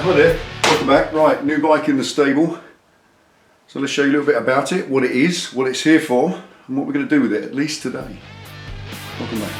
Hi there, welcome back. Right, new bike in the stable. So let's show you a little bit about it, what it is, what it's here for, and what we're going to do with it, at least today. Welcome back.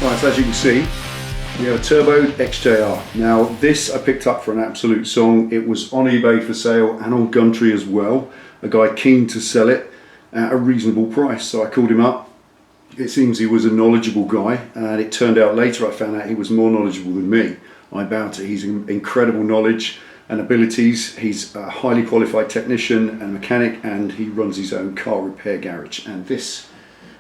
Right, so as you can see, we have a Turbo XJR. Now this I picked up for an absolute song. It was on eBay for sale and on Gumtree as well. A guy keen to sell it at a reasonable price. So I called him up. It seems he was a knowledgeable guy, and it turned out later I found out he was more knowledgeable than me. I bow to his incredible knowledge and abilities. He's a highly qualified technician and mechanic, and he runs his own car repair garage. And this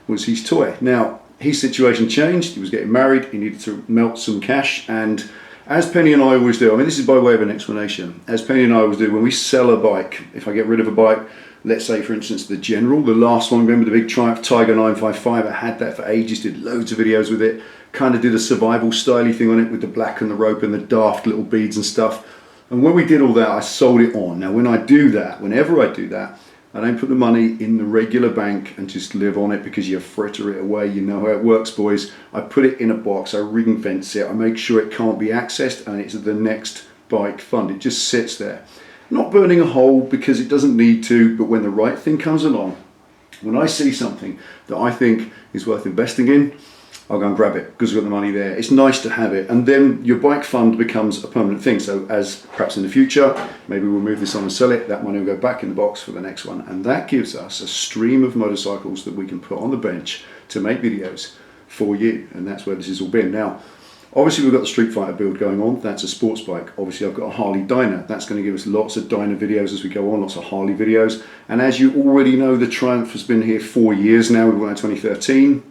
was his toy. Now, his situation changed. He was getting married, he needed to melt some cash, and as Penny and I always do, I mean this is by way of an explanation, as Penny and I always do when we sell a bike, if I get rid of a bike, let's say for instance the General, the last one, remember the big Triumph Tiger 955, I had that for ages, did loads of videos with it, kind of did a survival styly thing on it with the black and the rope and the daft little beads and stuff, and when we did all that I sold it on. Now when I do that, whenever I do that, I don't put the money in the regular bank and just live on it because you fritter it away. You know how it works, boys. I put it in a box, I ring fence it, I make sure it can't be accessed, and it's the next bike fund. It just sits there. Not burning a hole because it doesn't need to, but when the right thing comes along, when I see something that I think is worth investing in, I'll go and grab it because we've got the money there. It's nice to have it, and then your bike fund becomes a permanent thing. So as perhaps in the future, maybe we'll move this on and sell it, that money will go back in the box for the next one, and that gives us a stream of motorcycles that we can put on the bench to make videos for you, and that's where this has all been. Now, obviously we've got the Street Fighter build going on, that's a sports bike. Obviously I've got a Harley Dyna, that's going to give us lots of Dyna videos as we go on, lots of Harley videos, and as you already know, the Triumph has been here 4 years now. We went in 2013.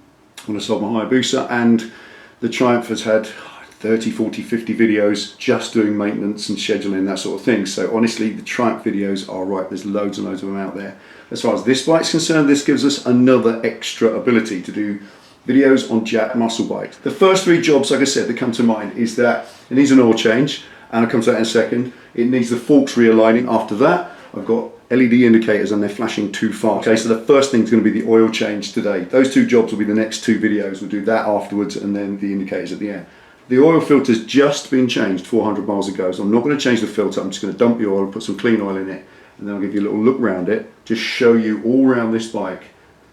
When I sold my Hayabusa, and the Triumph has had 30, 40, 50 videos just doing maintenance and scheduling, that sort of thing. So honestly, the Triumph videos are right, there's loads and loads of them out there. As far as this bike's concerned, this gives us another extra ability to do videos on Jack muscle bikes. The first three jobs, like I said, that come to mind is that it needs an oil change, and I'll come to that in a second. It needs the forks realigning. After that, I've got LED indicators and they're flashing too fast. Okay, so the first thing is going to be the oil change today. Those two jobs will be the next two videos. We'll do that afterwards, and then the indicators at the end. The oil filter's just been changed 400 miles ago, so I'm not going to change the filter. I'm just going to dump the oil, put some clean oil in it, and then I'll give you a little look around it, just show you all around this bike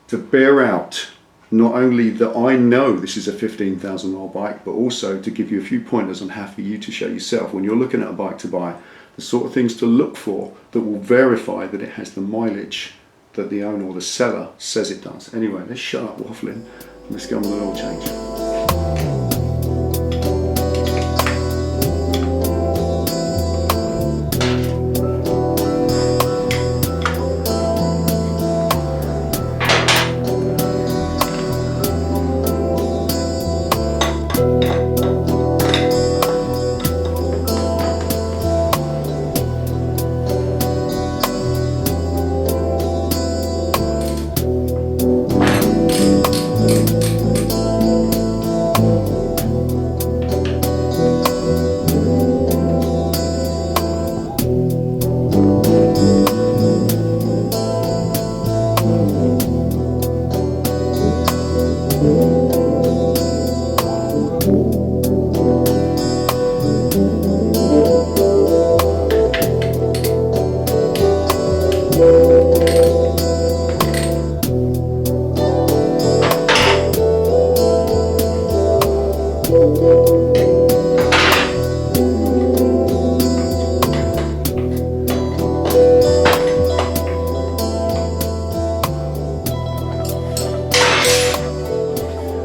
to bear out not only that I know this is a 15,000 mile bike, but also to give you a few pointers on how for you to show yourself when you're looking at a bike to buy, the sort of things to look for that will verify that it has the mileage that the owner or the seller says it does. Anyway, let's shut up waffling. Let's go on with an oil change.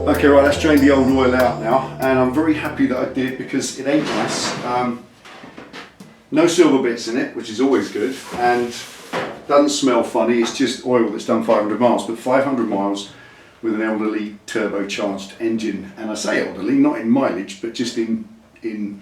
Okay, right, let's drain the old oil out now, and I'm very happy that I did because it ain't nice. No silver bits in it, which is always good, and doesn't smell funny. It's just oil that's done 500 miles, but 500 miles with an elderly turbocharged engine. And I say elderly, not in mileage, but just in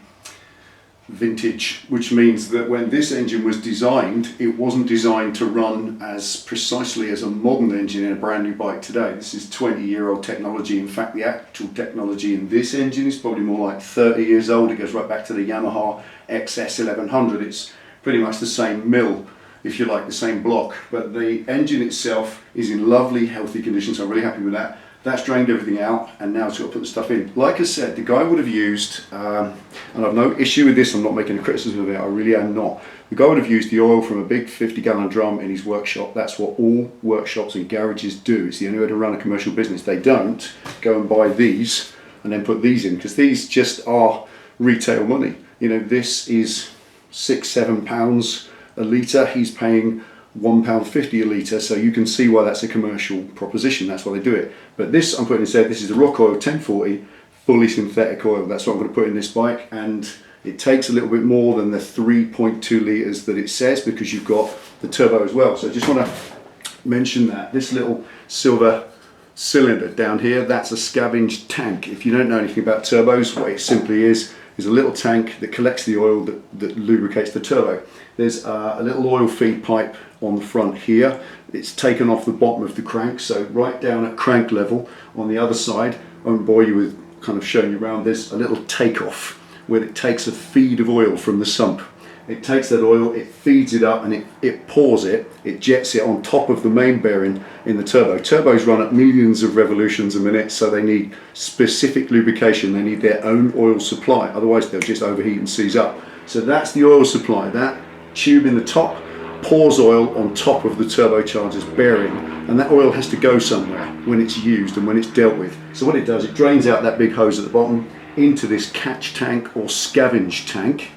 vintage, which means that when this engine was designed, it wasn't designed to run as precisely as a modern engine in a brand new bike today. This is 20-year-old technology. In fact, the actual technology in this engine is probably more like 30 years old. It goes right back to the Yamaha XS 1100. It's pretty much the same mill, if you like, the same block, but the engine itself is in lovely, healthy condition, so I'm really happy with that. That's drained everything out, and now it's got to put the stuff in. Like I said, the guy would have used, and I've no issue with this, I'm not making a criticism of it, I really am not. The guy would have used the oil from a big 50-gallon drum in his workshop. That's what all workshops and garages do. It's the only way to run a commercial business. They don't go and buy these and then put these in, because these just are retail money. You know, this is £6-7 a litre, he's paying £1.50 a litre, so you can see why that's a commercial proposition. That's why they do it. But this I'm putting instead, this is a Rock Oil 1040 fully synthetic oil. That's what I'm going to put in this bike, and it takes a little bit more than the 3.2 litres that it says, because you've got the turbo as well. So I just want to mention that this little silver cylinder down here, that's a scavenged tank. If you don't know anything about turbos, what it simply is a little tank that collects the oil that lubricates the turbo. There's a little oil feed pipe on the front here. It's taken off the bottom of the crank, so right down at crank level on the other side, I won't bore you with kind of showing you around, there's a little takeoff where it takes a feed of oil from the sump. It takes that oil, it feeds it up, and it pours it, it jets it on top of the main bearing in the turbo. Turbos run at millions of revolutions a minute, so they need specific lubrication. They need their own oil supply, otherwise they'll just overheat and seize up. So that's the oil supply. That tube in the top pours oil on top of the turbocharger's bearing, and that oil has to go somewhere when it's used and when it's dealt with. So what it does, it drains out that big hose at the bottom into this catch tank or scavenge tank,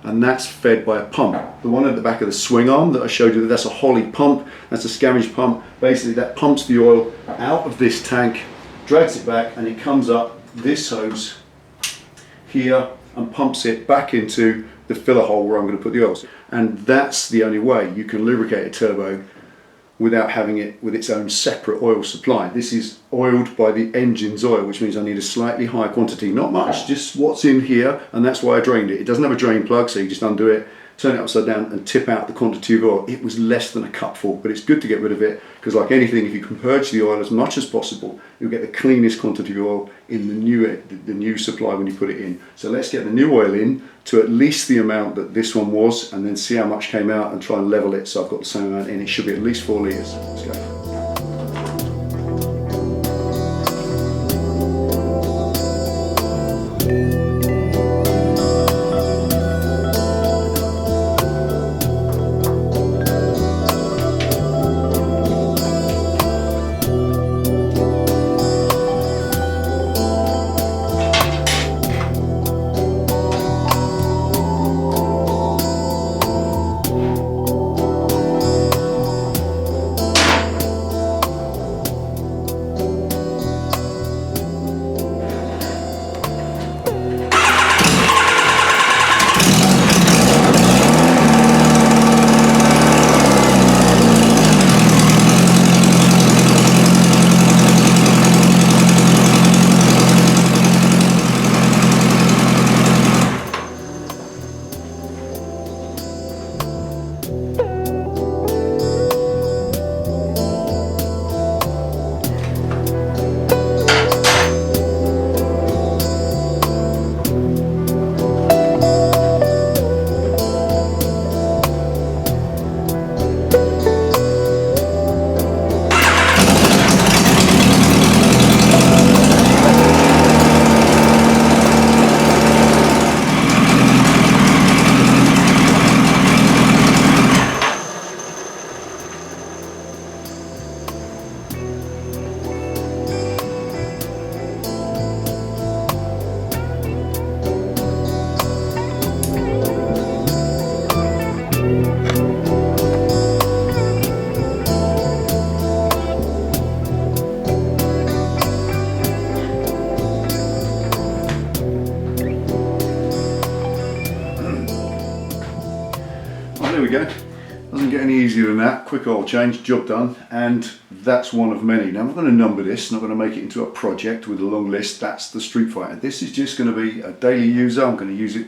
and that's fed by a pump. The one at the back of the swing arm that I showed you, that's a Holly pump, that's a scavenge pump. Basically that pumps the oil out of this tank, drags it back, and it comes up this hose here and pumps it back into the filler hole where I'm going to put the oils. And that's the only way you can lubricate a turbo without having it with its own separate oil supply. This is oiled by the engine's oil, which means I need a slightly higher quantity, not much, just what's in here, and that's why I drained it. It doesn't have a drain plug, so you just undo it, turn it upside down and tip out the quantity of oil. It was less than a cupful, but it's good to get rid of it, because like anything, if you can purge the oil as much as possible, you'll get the cleanest quantity of oil in the new supply when you put it in. So let's get the new oil in to at least the amount that this one was, and then see how much came out and try and level it so I've got the same amount in. It should be at least 4 litres. Let's go. doesn't get any easier than that. Quick oil change, job done, and that's one of many. Now I'm not going to number this, not going to make it into a project with a long list. That's the Street Fighter. This is just going to be a daily user. I'm going to use it,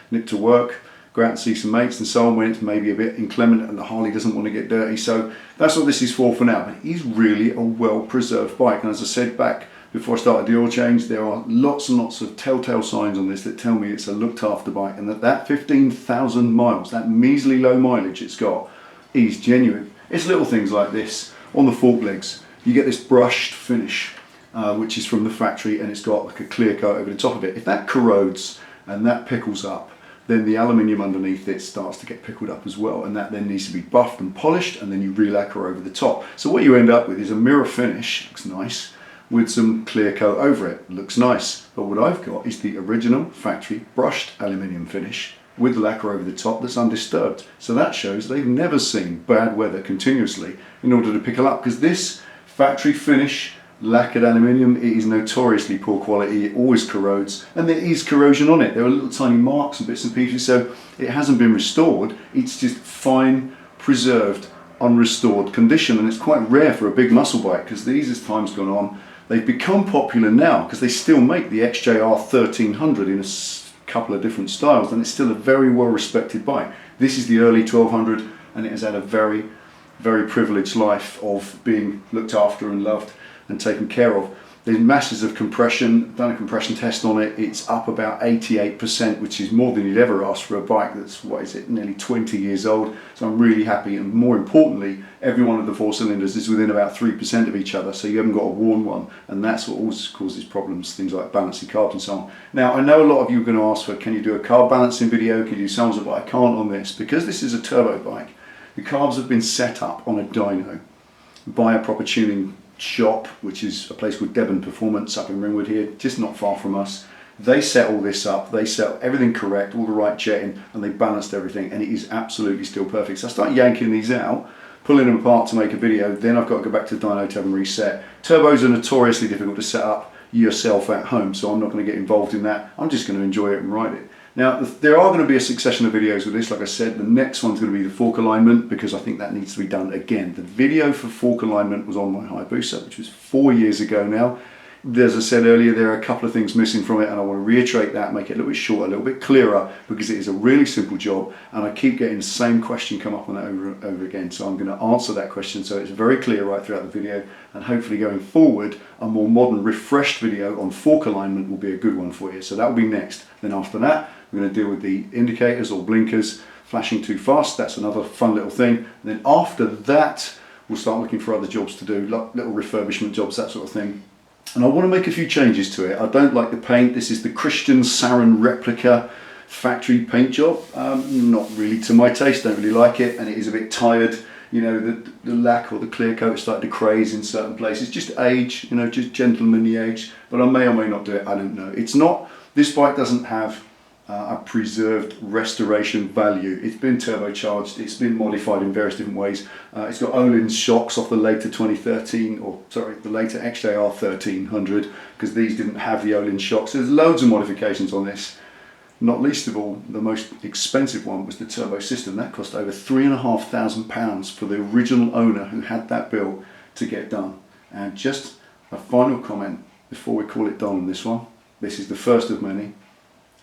nip to work, go out and see some mates and so on when it's maybe a bit inclement and the Harley doesn't want to get dirty. So that's what this is for now. But it is really a well-preserved bike, and as I said back before I started the oil change, there are lots and lots of telltale signs on this that tell me it's a looked after bike, and that 15,000 miles, that measly low mileage it's got, is genuine. It's little things like this. On the fork legs, you get this brushed finish, which is from the factory, and it's got like a clear coat over the top of it. If that corrodes and that pickles up, then the aluminium underneath it starts to get pickled up as well, and that then needs to be buffed and polished, and then you re-lacquer over the top. So what you end up with is a mirror finish, looks nice, with some clear coat over it, looks nice. But what I've got is the original factory brushed aluminium finish with lacquer over the top that's undisturbed. So that shows they've never seen bad weather continuously in order to pickle up, because this factory finish lacquered aluminium, it is notoriously poor quality, it always corrodes, and there is corrosion on it. There are little tiny marks and bits and pieces, so it hasn't been restored, it's just fine, preserved, unrestored condition, and it's quite rare for a big muscle bike, because these, as time's gone on, they've become popular now because they still make the XJR 1300 in a couple of different styles, and it's still a very well respected bike. This is the early 1200, and it has had a very, very privileged life of being looked after and loved and taken care of. There's masses of compression, done a compression test on it, it's up about 88%, which is more than you'd ever ask for a bike that's, what is it, nearly 20 years old. So I'm really happy, and more importantly, every one of the 4 cylinders is within about 3% of each other, so you haven't got a worn one, and that's what always causes problems, things like balancing carbs and so on. Now I know a lot of you are going to ask for, can you do a carb balancing video, can you do some, but I can't on this, because this is a turbo bike. The carbs have been set up on a dyno by a proper tuning shop, which is a place called Devon Performance up in Ringwood here, just not far from us. They set all this up, they set everything correct, all the right jetting, and they balanced everything, and it is absolutely still perfect. So I start yanking these out, pulling them apart to make a video, then I've got to go back to the dyno to have them reset. Turbos are notoriously difficult to set up yourself at home, so I'm not going to get involved in that. I'm just going to enjoy it and ride it. Now, there are going to be a succession of videos with this. Like I said, the next one's going to be the fork alignment, because I think that needs to be done again. The video for fork alignment was on my Hayabusa, which was 4 years ago now. As I said earlier, there are a couple of things missing from it, and I want to reiterate that, make it a little bit shorter, a little bit clearer, because it is a really simple job, and I keep getting the same question come up on that over and over again. So I'm going to answer that question so it's very clear right throughout the video, and hopefully going forward, a more modern, refreshed video on fork alignment will be a good one for you. So that will be next. Then after that, we're going to deal with the indicators or blinkers flashing too fast. That's another fun little thing. And then after that, we'll start looking for other jobs to do, little refurbishment jobs, that sort of thing. And I want to make a few changes to it. I don't like the paint. This is the Christian Sarin replica factory paint job. Not really to my taste, don't really like it, and it is a bit tired. You know, the lack or the clear coat started to craze in certain places. Just age, you know, just gentlemanly age. But I may or may not do it, I don't know. It's not, this bike doesn't have a preserved restoration value. It's been turbocharged, it's been modified in various different ways. It's got Olin shocks off the later 2013, or sorry, the later XJR 1300, because these didn't have the Olin shocks. There's loads of modifications on this. Not least of all, the most expensive one was the turbo system. That cost over £3,500 for the original owner who had that built to get done. And just a final comment before we call it done on this one. This is the first of many.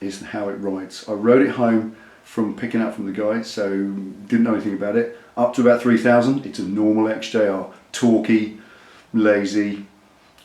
Is how it rides. I rode it home from picking up from the guy, so didn't know anything about it. Up to about 3,000, it's a normal XJR. Torquey, lazy,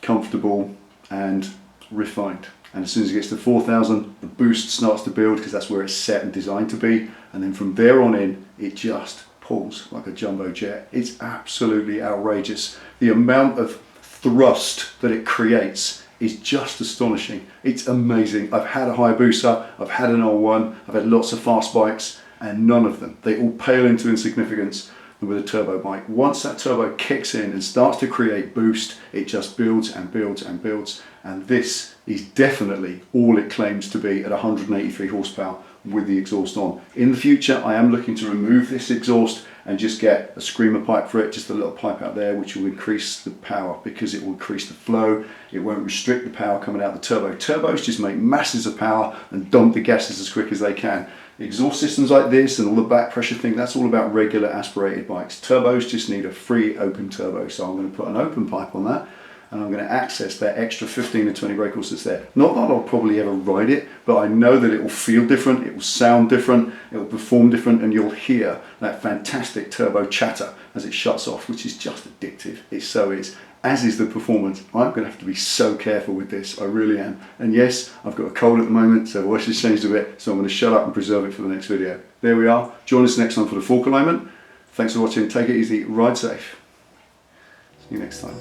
comfortable, and refined. And as soon as it gets to 4,000, the boost starts to build, because that's where it's set and designed to be. And then from there on in, it just pulls like a jumbo jet. It's absolutely outrageous. The amount of thrust that it creates is just astonishing. It's amazing. I've had a Hayabusa, I've had an R1, I've had lots of fast bikes, and none of them, they all pale into insignificance with a turbo bike. Once that turbo kicks in and starts to create boost, it just builds and builds and builds, and this is definitely all it claims to be at 183 horsepower with the exhaust on. In the future, I am looking to remove this exhaust and just get a screamer pipe for it, just a little pipe out there, which will increase the power because it will increase the flow. It won't restrict the power coming out the turbo. Turbos just make masses of power and dump the gases as quick as they can. Exhaust systems like this and all the back pressure thing, that's all about regular aspirated bikes. Turbos just need a free open turbo, so I'm going to put an open pipe on that, and I'm going to access that extra 15 to 20 brake horse that's there. Not that I'll probably ever ride it, but I know that it will feel different, it will sound different, it will perform different, and you'll hear that fantastic turbo chatter as it shuts off, which is just addictive. It so is. As is the performance. I'm going to have to be so careful with this, I really am. And yes, I've got a cold at the moment, so the voice has changed a bit, so I'm going to shut up and preserve it for the next video. There we are. Join us next time for the fork alignment. Thanks for watching. Take it easy. Ride safe. See you next time.